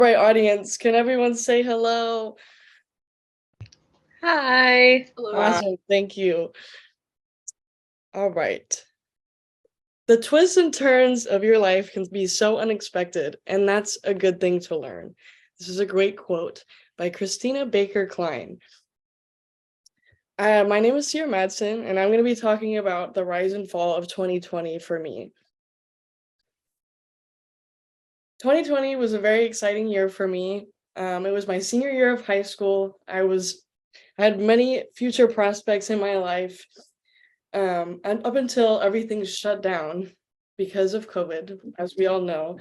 Right, audience, can everyone say hello? Hi. Hello. Awesome, thank you. All right. The twists and turns of your life can be so unexpected, and that's a good thing to learn. This is a great quote by Christina Baker Klein. My name is Sierra Madsen, and I'm going to be talking about the rise and fall of 2020 for me. 2020 was a very exciting year for me. It was my senior year of high school. I had many future prospects in my life. And up until everything shut down because of COVID, as we all know,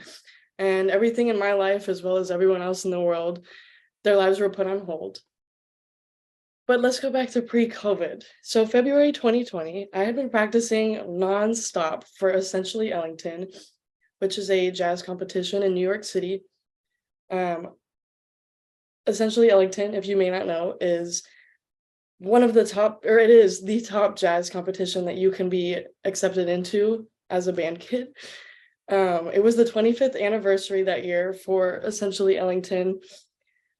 and everything in my life, as well as everyone else in the world, their lives were put on hold. But let's go back to pre-COVID. So February 2020, I had been practicing nonstop for Essentially Ellington, which is a jazz competition in New York City. Essentially Ellington, if you may not know, is one of the top, or it is the top jazz competition that you can be accepted into as a band kid. It was the 25th anniversary that year for Essentially Ellington,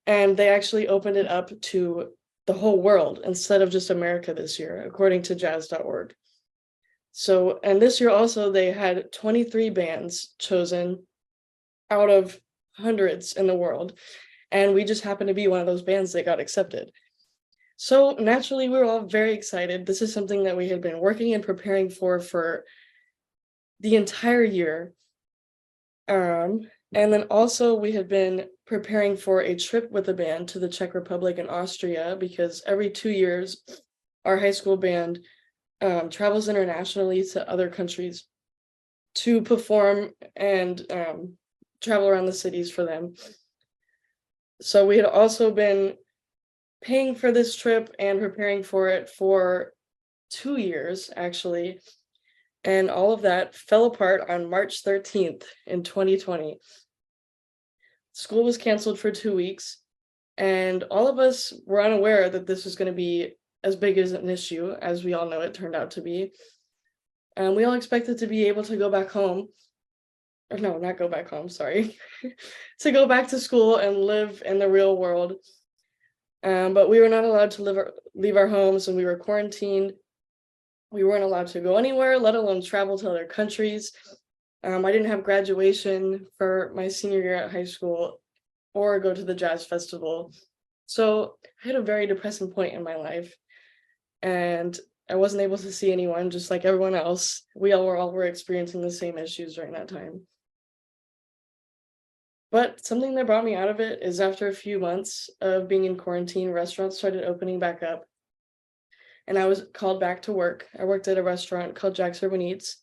and they actually opened it up to the whole world instead of just America this year, according to jazz.org. So, and this year also they had 23 bands chosen out of hundreds in the world, and we just happened to be one of those bands that got accepted. So naturally, we were all very excited. This is something that we had been working and preparing for the entire year. And then also we had been preparing for a trip with the band to the Czech Republic and Austria, because every 2 years, our high school band travels internationally to other countries to perform and travel around the cities for them. So we had also been paying for this trip and preparing for it for 2 years, actually. And all of that fell apart on March 13th in 2020. School was canceled for 2 weeks, and all of us were unaware that this was going to be as big as an issue as we all know it turned out to be. And we all expected to be able to go back home, or no, not go back home, sorry, to go back to school and live in the real world. But we were not allowed to leave our homes, and we were quarantined. We weren't allowed to go anywhere, let alone travel to other countries. I didn't have graduation for my senior year at high school or go to the jazz festival. So I had a very depressing point in my life, and I wasn't able to see anyone, just like everyone else. We all were experiencing the same issues during that time. But something that brought me out of it is after a few months of being in quarantine, restaurants started opening back up, and I was called back to work. I worked at a restaurant called Jack's Urban Eats.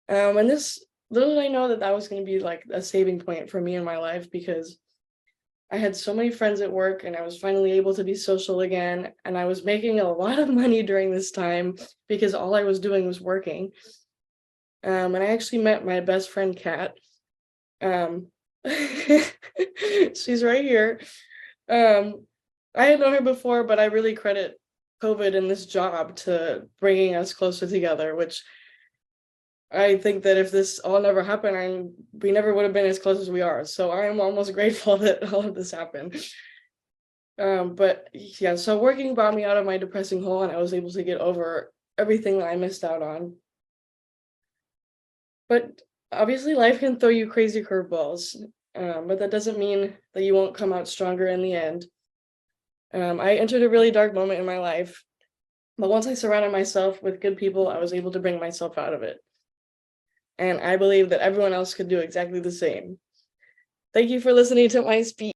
And this, little did I know that that was going to be like a saving point for me in my life, because I had so many friends at work and I was finally able to be social again. And I was making a lot of money during this time because all I was doing was working. And I actually met my best friend, Kat. Um, she's right here. Um, I had known her before, but I really credit COVID and this job to bringing us closer together, which I think that if this all never happened, we never would have been as close as we are. So I am almost grateful that all of this happened. But yeah, so working brought me out of my depressing hole, and I was able to get over everything that I missed out on. But obviously, life can throw you crazy curveballs, but that doesn't mean that you won't come out stronger in the end. I entered a really dark moment in my life, but once I surrounded myself with good people, I was able to bring myself out of it. And I believe that everyone else could do exactly the same. Thank you for listening to my speech.